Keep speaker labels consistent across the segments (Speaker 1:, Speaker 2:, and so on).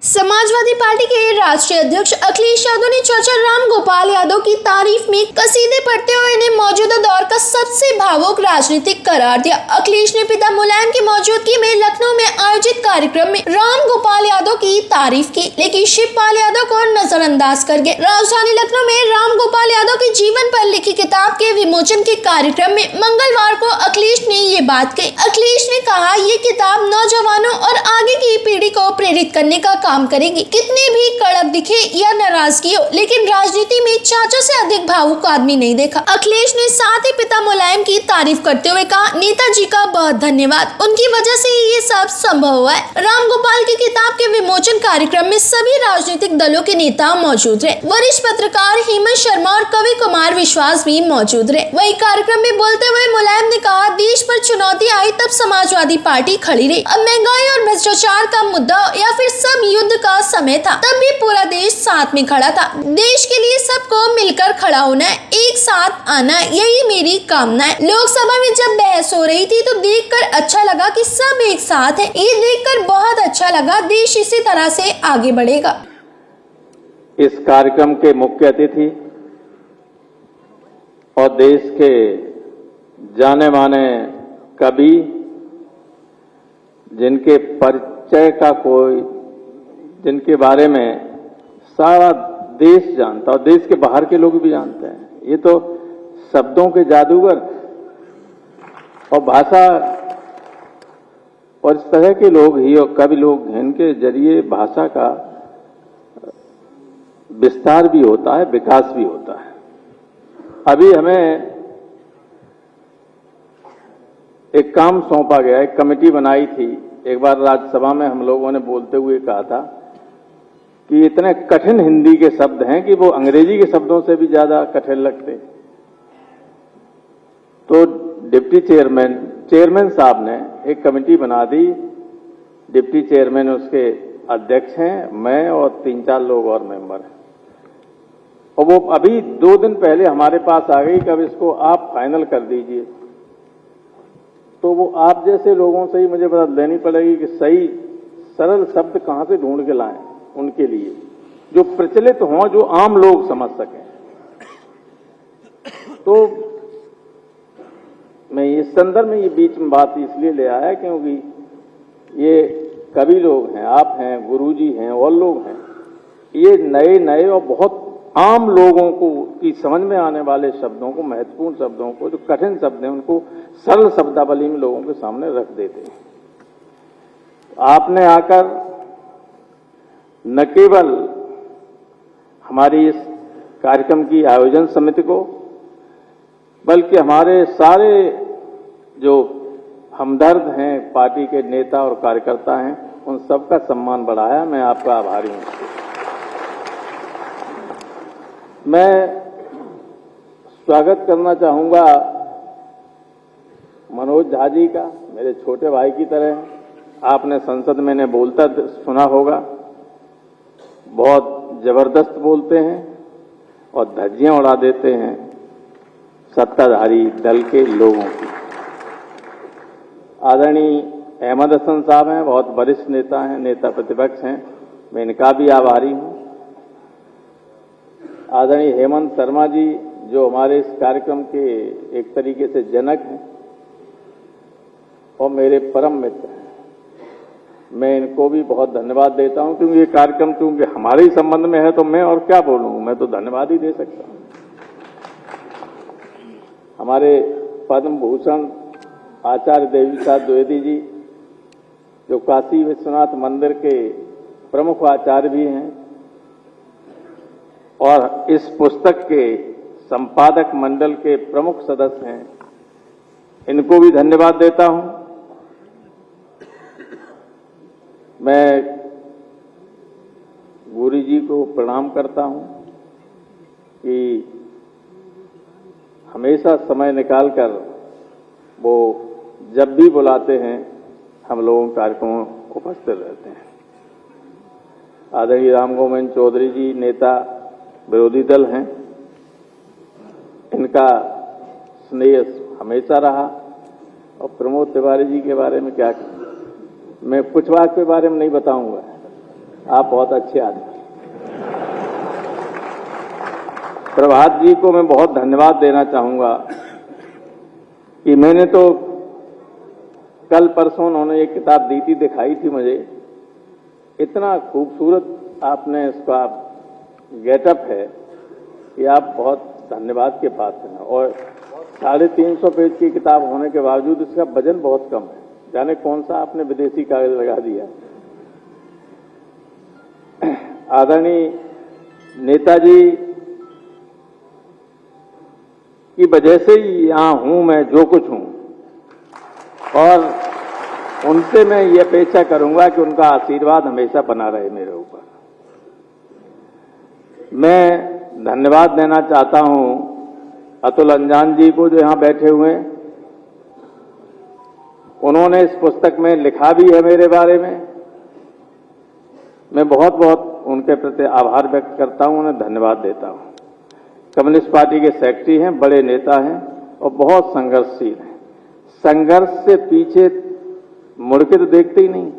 Speaker 1: Samajwadi party के राष्ट्रीय अध्यक्ष अखिलेश यादव ने चाचा राम गोपाल यादव की तारीफ में कसीदे पढ़ते हुए इन्हें मौजूदा दौर का सबसे भावुक राजनीतिक करार दिया। अखिलेश ने पिता मुलायम की मौजूदगी में लखनऊ में आयोजित कार्यक्रम में राम गोपाल यादव की तारीफ की, लेकिन शिवपाल यादव को नजरअंदाज कर गए। राजधानी लखनऊ में राम गोपाल यादव के जीवन पर लिखी किताब के विमोचन के कार्यक्रम में मंगलवार को अखिलेश ने ये बात कही। अखिलेश ने कहा, ये किताब नौजवानों और आगे की पीढ़ी को प्रेरित करने का काम करेगी। कितने भी कड़क दिखे या नाराजगी हो, लेकिन राजनीति में चाचा से अधिक भावुक आदमी नहीं देखा। अखिलेश ने साथ ही पिता मुलायम की तारीफ करते हुए कहा, नेताजी का बहुत धन्यवाद, उनकी वजह से ये सब संभव हुआ है। राम गोपाल की किताब के विमोचन कार्यक्रम में सभी राजनीतिक दलों के नेता मौजूद रहे। वरिष्ठ पत्रकार हेमंत शर्मा और कवि कुमार विश्वास भी मौजूद रहे। वही कार्यक्रम में बोलते हुए मुलायम ने कहा, देश पर चुनौती आई तब समाजवादी पार्टी खड़ी रही। अब महंगाई और भ्रष्टाचार का मुद्दा या फिर सब युद्ध का समय था, तब भी पूरा देश साथ में खड़ा था। देश के लिए सबको मिलकर खड़ा होना है, एक साथ आना है, यही मेरी कामना है। लोकसभा में जब बहस हो रही थी तो देखकर अच्छा लगा कि सब एक साथ हैं। ये देखकर बहुत अच्छा लगा, देश इसी तरह से आगे बढ़ेगा।
Speaker 2: इस कार्यक्रम के मुख्य अतिथि और देश के जाने माने कवि, जिनके परिचय का जिनके बारे में सारा देश जानता और देश के बाहर के लोग भी जानते हैं, ये तो शब्दों के जादूगर और भाषा और इस तरह के लोग ही और कवि लोग हैं, इनके जरिए भाषा का विस्तार भी होता है, विकास भी होता है। अभी हमें एक काम सौंपा गया, एक कमेटी बनाई थी। एक बार राज्यसभा में हम लोगों ने बोलते हुए कहा था कि इतने कठिन हिंदी के शब्द हैं कि वो अंग्रेजी के शब्दों से भी ज्यादा कठिन लगते। तो डिप्टी चेयरमैन साहब ने एक कमेटी बना दी। डिप्टी चेयरमैन उसके अध्यक्ष हैं, मैं और 3-4 लोग और मेंबर हैं। और वो अभी 2 दिन पहले हमारे पास आ गई कि अब इसको आप फाइनल कर दीजिए। तो वो आप जैसे लोगों से ही मुझे मदद लेनी पड़ेगी कि सही सरल शब्द कहां से ढूंढ के लाएं उनके लिए, जो प्रचलित हों, जो आम लोग समझ सकें। तो मैं इस संदर्भ में ये बीच में बात इसलिए ले आया क्योंकि ये कवि लोग हैं, आप हैं, गुरुजी हैं और लोग हैं, ये नए और बहुत आम लोगों को की समझ में आने वाले शब्दों को, महत्वपूर्ण शब्दों को, जो कठिन शब्द हैं, उनको सरल शब्दावली में लोगों के सामने रख देते हैं। आपने आकर न केवल हमारी इस कार्यक्रम की आयोजन समिति को, बल्कि हमारे सारे जो हमदर्द हैं, पार्टी के नेता और कार्यकर्ता हैं, उन सबका सम्मान बढ़ाया। मैं आपका आभारी हूं। मैं स्वागत करना चाहूंगा मनोज झा जी का, मेरे छोटे भाई की तरह। आपने संसद में ने बोलता सुना होगा, बहुत जबरदस्त बोलते हैं और धज्जियां उड़ा देते हैं सत्ताधारी दल के लोगों की। आदरणीय अहमद हसन साहब हैं, बहुत वरिष्ठ नेता हैं, नेता प्रतिपक्ष हैं, मैं इनका भी आभारी हूं। आदरणीय हेमंत शर्मा जी, जो हमारे इस कार्यक्रम के एक तरीके से जनक हैं और मेरे परम मित्र हैं, मैं इनको भी बहुत धन्यवाद देता हूं क्योंकि ये कार्यक्रम क्योंकि हमारे ही संबंध में है तो मैं और क्या बोलूं, मैं तो धन्यवाद ही दे सकता हूं। हमारे पद्म भूषण आचार्य देवी प्रसाद द्विवेदी जी, जो काशी विश्वनाथ मंदिर के प्रमुख आचार्य भी हैं और इस पुस्तक के संपादक मंडल के प्रमुख सदस्य हैं, इनको भी धन्यवाद देता हूं। मैं गुरु जी को प्रणाम करता हूं कि हमेशा समय निकालकर वो जब भी बुलाते हैं हम लोगों के कार्यक्रमों उपस्थित रहते हैं। आदरणीय राम गोविंद चौधरी जी, नेता विरोधी दल हैं, इनका स्नेह हमेशा रहा। और प्रमोद तिवारी जी के बारे में क्या, मैं कुछ बात के बारे में नहीं बताऊंगा, आप बहुत अच्छे आदमी। प्रभात जी को मैं बहुत धन्यवाद देना चाहूंगा कि मैंने तो कल परसों उन्होंने एक किताब दी थी, दिखाई थी मुझे, इतना खूबसूरत आपने इसका गेटअप है कि आप बहुत धन्यवाद के पात्र हैं। और 350 पेज की किताब होने के बावजूद इसका वजन बहुत कम है, जाने कौन सा आपने विदेशी कागज लगा दिया। आदरणीय नेताजी की वजह से ही यहां हूं मैं जो कुछ हूं, और उनसे मैं ये अपेक्षा करूंगा कि उनका आशीर्वाद हमेशा बना रहे मेरे ऊपर। मैं धन्यवाद देना चाहता हूं अतुल अंजान जी को जो यहां बैठे हुए हैं। उन्होंने इस पुस्तक में लिखा भी है मेरे बारे में। मैं बहुत बहुत उनके प्रति आभार व्यक्त करता हूं, उन्हें धन्यवाद देता हूं। कम्युनिस्ट पार्टी के सेक्रेटरी हैं, बड़े नेता हैं और बहुत संघर्षशील हैं। संघर्ष से पीछे मुड़ के तो देखते ही नहीं,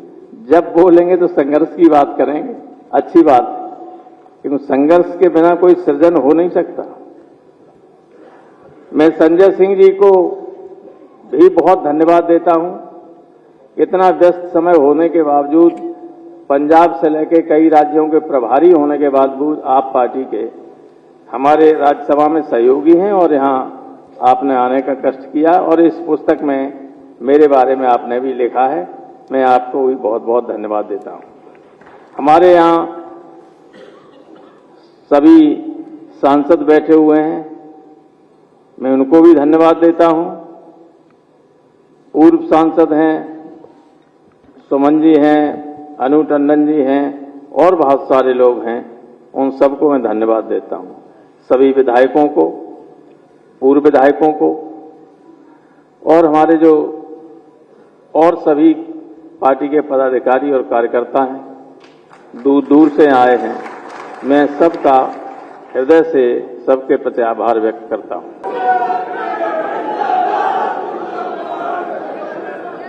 Speaker 2: जब बोलेंगे तो संघर्ष की बात करेंगे, अच्छी बात है, क्योंकि संघर्ष के बिना कोई सृजन हो नहीं सकता। मैं संजय सिंह जी को भी बहुत धन्यवाद देता हूं। इतना व्यस्त समय होने के बावजूद, पंजाब से लेकर कई राज्यों के प्रभारी होने के बावजूद आप पार्टी के हमारे राज्यसभा में सहयोगी हैं और यहां आपने आने का कष्ट किया, और इस पुस्तक में मेरे बारे में आपने भी लिखा है। मैं आपको भी बहुत बहुत धन्यवाद देता हूं। हमारे यहां सभी सांसद बैठे हुए हैं, मैं उनको भी धन्यवाद देता हूं। पूर्व सांसद हैं, सुमन जी हैं, अनु टंडन जी हैं और बहुत सारे लोग हैं, उन सबको मैं धन्यवाद देता हूं। सभी विधायकों को, पूर्व विधायकों को, और हमारे जो और सभी पार्टी के पदाधिकारी और कार्यकर्ता हैं, दूर दूर से आए हैं, मैं सबका हृदय से सबके प्रति आभार व्यक्त करता हूं।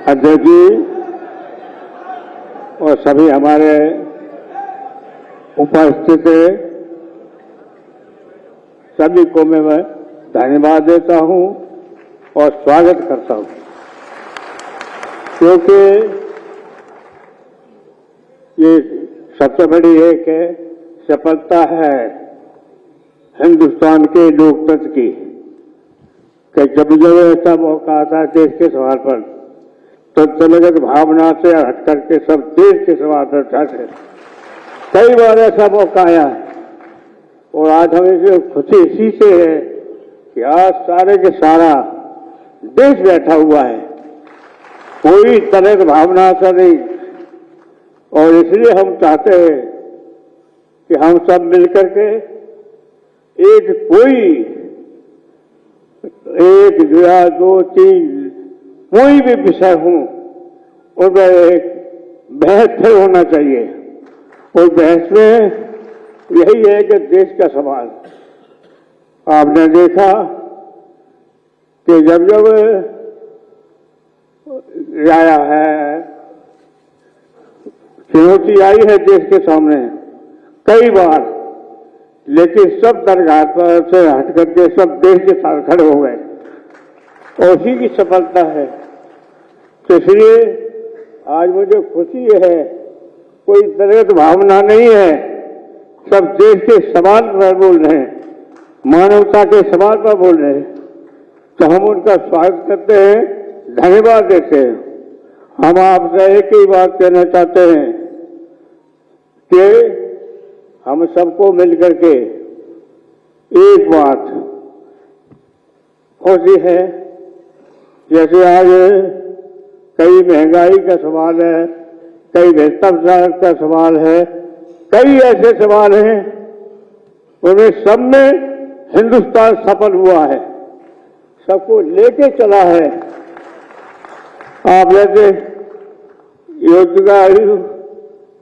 Speaker 3: अध्यक्ष जी और सभी हमारे उपस्थित सभी को मैं धन्यवाद देता हूं और स्वागत करता हूं, क्योंकि ये सबसे बड़ी एक सफलता है हिंदुस्तान के लोकतंत्र की कि जब जब ऐसा मौका आता है देश के सवाल पर, तो दलगत भावना से हट करके सब देश के सवाल पर उठाते हैं। कई बार ऐसा मौका आया है और आज हमें खुशी इसी से है कि आज सारे के सारा देश बैठा हुआ है, कोई दलगत भावना से नहीं। और इसलिए हम चाहते हैं कि हम सब मिलकर के एक या दो तीन कोई भी विषय हो उनमें एक बहस होना चाहिए, और बहस में यही है कि देश का सवाल। आपने देखा कि जब जब आया है, चुनौती आई है देश के सामने कई बार, लेकिन सब दरगाह पर से हट करके सब देश के साथ खड़े हो गए, और उसी की सफलता है। तो इसलिए आज मुझे खुशी है, कोई दलगत भावना नहीं है, सब देश के सवाल पर बोल रहे हैं, मानवता के सवाल पर बोल रहे हैं, तो हम उनका स्वागत करते हैं, धन्यवाद देते हैं। हम आपसे एक ही बात कहना चाहते हैं कि हम सबको मिलकर के एक बात होती है, जैसे आज कई महंगाई का सवाल है, कई भ्रष्टाचार का सवाल है, कई ऐसे सवाल हैं, उनमें सब में हिंदुस्तान सफल हुआ है, सबको लेके चला है। आप जैसे योजना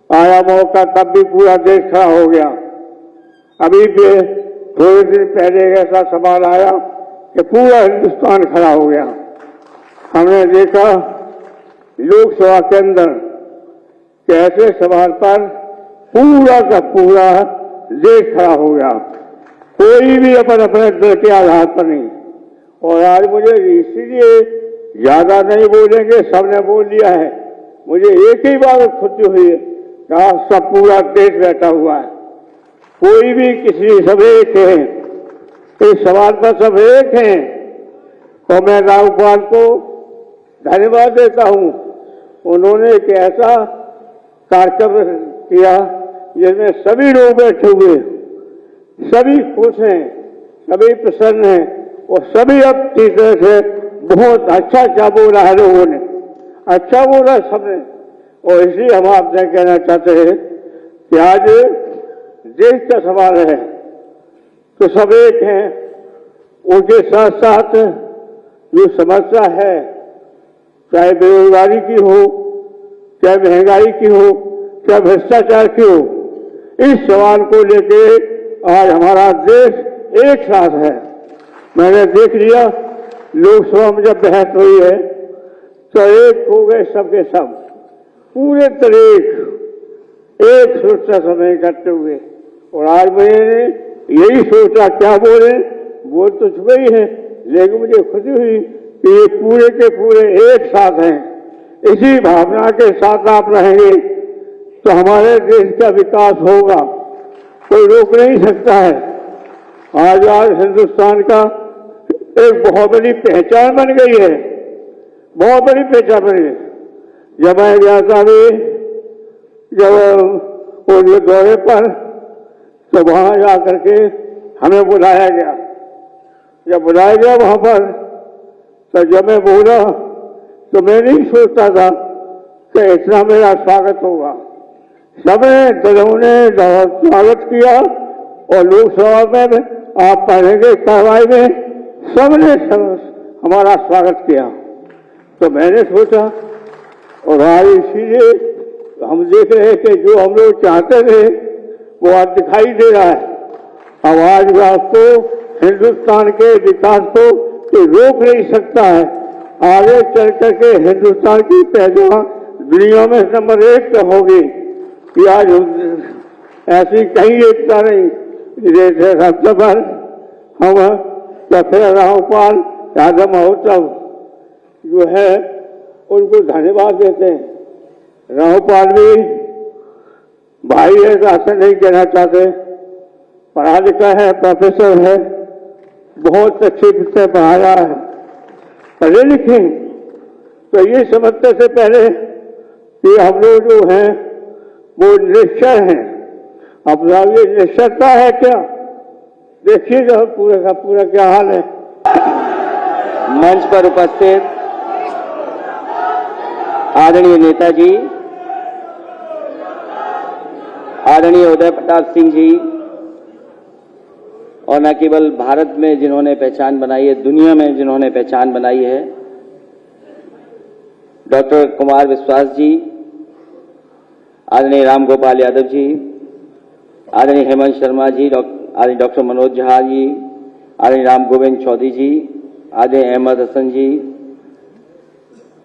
Speaker 3: आया मौका, तब भी पूरा देश खड़ा हो गया। अभी भी थोड़े दिन पहले ऐसा सवाल आया कि पूरा हिंदुस्तान खड़ा हो गया। हमने देखा लोकसभा के अंदर कि ऐसे सवाल पर पूरा का पूरा देश खड़ा हो गया, कोई भी अपने दल के आधार पर नहीं। और आज मुझे इसीलिए ज्यादा नहीं बोलेंगे, सबने बोल दिया है, मुझे एक ही बात खुशी हुई है कि आज सब पूरा देश बैठा हुआ है, कोई भी किसी, सब एक है, इस सवाल पर सब एक हैं। तो मैं रामपाल को धन्यवाद देता हूं, उन्होंने एक ऐसा कार्यक्रम किया जिसमें सभी लोग बैठे हुए, सभी खुश हैं, सभी प्रसन्न हैं और सभी अब तीसरे से बहुत अच्छा बोला है, लोगों ने अच्छा बोला सबने। और इसलिए हम आपसे कहना चाहते हैं कि आज देश का सवाल है तो सब एक हैं, उनके साथ साथ जो समस्या है, चाहे बेरोजगारी की हो, चाहे महंगाई की हो, चाहे भ्रष्टाचार की हो, इस सवाल को लेके आज हमारा देश एक साथ है। मैंने देख लिया लोकसभा में जब बहस हुई है तो एक हो गए सबके सब, पूरे तरह एक सोचता समय करते हुए। और आज मैंने यही सोचा क्या बोले, बोल तो चुके ही है, लेकिन मुझे खुशी हुई कि ये पूरे के पूरे एक साथ हैं। इसी भावना के साथ आप रहेंगे तो हमारे देश का विकास होगा, कोई रोक नहीं सकता है। आज हिंदुस्तान का एक बहुत बड़ी पहचान बन गई है, बहुत बड़ी पहचान बन गई। जब मैं गया था अभी जब उनके दौरे पर, तो वहां जाकर के हमें बुलाया गया। जब बुलाया गया वहां पर, तो जब मैं बोला तो मैं नहीं सोचता था कि इतना मेरा स्वागत होगा। सबने दलों ने स्वागत किया और लोकसभा में आप पढ़ेंगे कार्रवाई में सबने हमारा स्वागत किया। तो मैंने सोचा और आज इसीलिए हम देख रहे हैं कि जो हम लोग चाहते थे वो आज दिखाई दे रहा है। अब आज आपको हिंदुस्तान के विकास को कोई रोक नहीं सकता है। आगे चल करके हिंदुस्तान की पहचान दुनिया में नंबर 1 पे होगी कि आज ऐसी कहीं एकता नहीं। जैसे सबसे पर हम फिर रामपाल यादव महोत्सव जो है उनको धन्यवाद देते हैं। रामपाल भी भाई है, ऐसा नहीं कहना चाहते, पढ़ा लिखा है, प्रोफेसर है, बहुत अच्छी से पढ़ाया है, पढ़े लिखे। तो ये समझते से पहले कि हम लोग जो हैं वो निश्चय हैं। अब ये निश्चयता है क्या, देखिएगा पूरे का पूरा क्या हाल है।
Speaker 4: मंच पर उपस्थित आदरणीय नेताजी, आदरणीय उदय प्रताप सिंह जी, और न केवल भारत में जिन्होंने पहचान बनाई है, दुनिया में जिन्होंने पहचान बनाई है, डॉक्टर कुमार विश्वास जी, आदरणीय राम गोपाल यादव जी, आदरणीय हेमंत शर्मा जी, आदरणीय डॉक्टर मनोज झा जी, आदरणीय राम गोविंद चौधरी जी, आदरणीय अहमद हसन जी,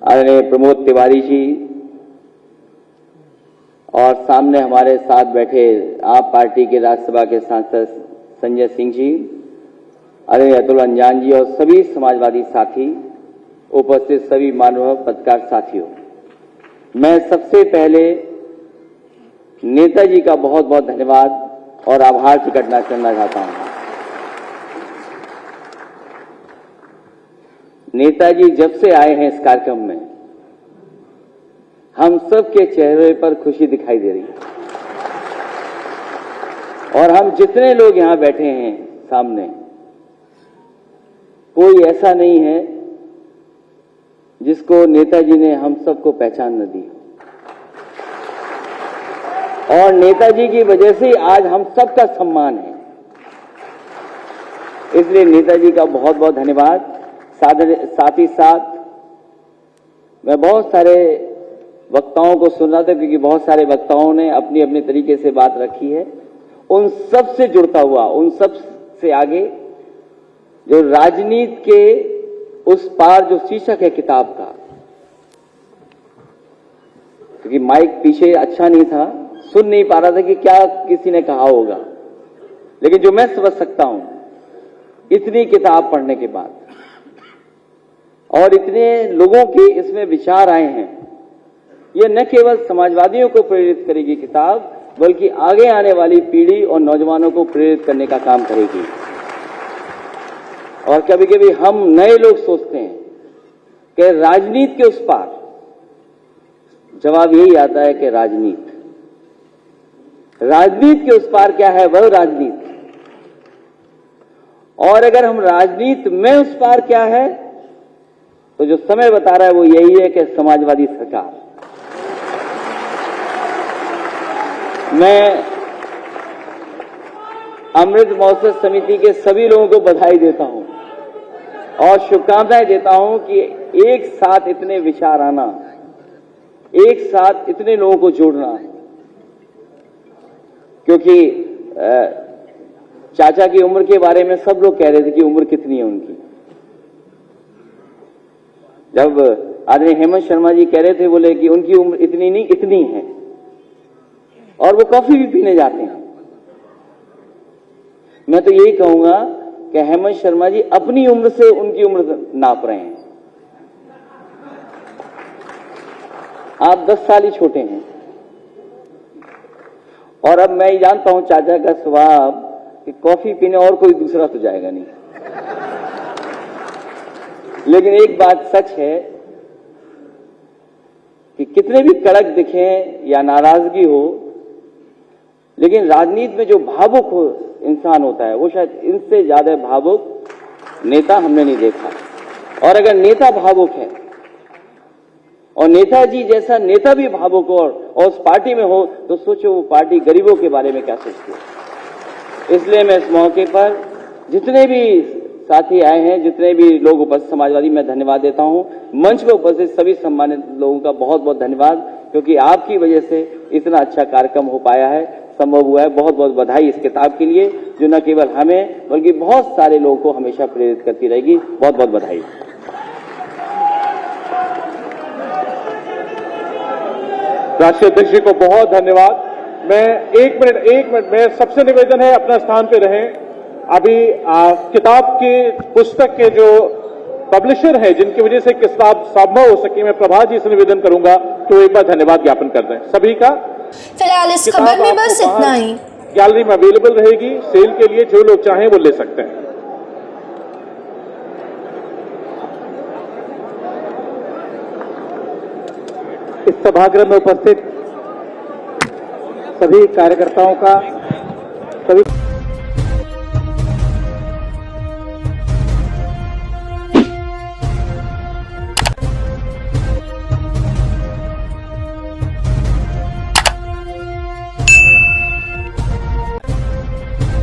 Speaker 4: आदरणीय प्रमोद तिवारी जी, और सामने हमारे साथ बैठे आप पार्टी के राज्यसभा के सांसद संजय सिंह जी, आदरणीय अतुल अंजान जी और सभी समाजवादी साथी, उपस्थित सभी मानव पत्रकार साथियों, मैं सबसे पहले नेताजी का बहुत बहुत धन्यवाद और आभार प्रकट करना चाहता हूं। नेताजी जब से आए हैं इस कार्यक्रम में, हम सब के चेहरे पर खुशी दिखाई दे रही है। और हम जितने लोग यहां बैठे हैं सामने, कोई ऐसा नहीं है जिसको नेताजी ने हम सबको पहचान न दी। और नेताजी की वजह से आज हम सबका सम्मान है, इसलिए नेताजी का बहुत बहुत धन्यवाद। साथ ही साथ मैं बहुत सारे वक्ताओं को सुन रहा था, क्योंकि बहुत सारे वक्ताओं ने अपनी अपनी तरीके से बात रखी है। उन सब से जुड़ता हुआ, उन सब से आगे जो राजनीति के उस पार जो शीर्षक है किताब का, क्योंकि माइक पीछे अच्छा नहीं था, सुन नहीं पा रहा था कि क्या किसी ने कहा होगा, लेकिन जो मैं समझ सकता हूं इतनी किताब पढ़ने के बाद और इतने लोगों के इसमें विचार आए हैं, ये न केवल समाजवादियों को प्रेरित करेगी किताब, बल्कि आगे आने वाली पीढ़ी और नौजवानों को प्रेरित करने का काम करेगी। और कभी कभी हम नए लोग सोचते हैं कि राजनीति के उस पार, जवाब यही आता है कि राजनीति के उस पार क्या है? वह राजनीति। और अगर हम राजनीति में उस पार क्या है, तो जो समय बता रहा है वो यही है कि समाजवादी सरकार। मैं अमृत महोत्सव समिति के सभी लोगों को बधाई देता हूं और शुभकामनाएं देता हूं कि एक साथ इतने विचार आना, एक साथ इतने लोगों को जोड़ना, क्योंकि चाचा की उम्र के बारे में सब लोग कह रहे थे कि उम्र कितनी है उनकी। जब आदरणीय हेमंत शर्मा जी कह रहे थे, बोले कि उनकी उम्र इतनी नहीं इतनी है, और वो कॉफी भी पीने जाते हैं। मैं तो यही कहूंगा कि हेमंत शर्मा जी अपनी उम्र से उनकी उम्र नाप रहे हैं। आप 10 साल ही छोटे हैं। और अब मैं ही जानता हूं चाचा का स्वभाव कि कॉफी पीने और कोई दूसरा तो जाएगा नहीं। लेकिन एक बात सच है कि कितने भी कड़क दिखें या नाराजगी हो, लेकिन राजनीति में जो भावुक हो इंसान होता है, वो शायद इनसे ज्यादा भावुक नेता हमने नहीं देखा। और अगर नेता भावुक है और नेताजी जैसा नेता भी भावुक हो और उस पार्टी में हो, तो सोचो वो पार्टी गरीबों के बारे में क्या सोचती है। इसलिए मैं इस मौके पर जितने भी साथी आए हैं, जितने भी लोग उपस्थित, समाजवादी, मैं धन्यवाद देता हूं। मंच पर उपस्थित सभी सम्मानित लोगों का बहुत बहुत धन्यवाद, क्योंकि आपकी वजह से इतना अच्छा कार्यक्रम हो पाया है, संभव हुआ है। बहुत बहुत बधाई इस किताब के लिए, जो न केवल हमें बल्कि बहुत सारे लोगों को हमेशा प्रेरित करती रहेगी। बहुत बहुत बधाई।
Speaker 3: राष्ट्रीय अध्यक्ष जी को बहुत धन्यवाद। मैं एक मिनट में सबसे निवेदन है अपना स्थान पे रहें। अभी किताब की पुस्तक के जो पब्लिशर हैं, जिनकी वजह से किताब संभव हो सकी, मैं प्रभात जी से निवेदन करूंगा कि वो एक बार धन्यवाद ज्ञापन कर दें सभी का।
Speaker 1: फिलहाल इस खबर में बस इतना ही।
Speaker 3: गैलरी में अवेलेबल रहेगी सेल के लिए, जो लोग चाहें वो ले सकते हैं। इस सभागृह में उपस्थित सभी कार्यकर्ताओं का, सभी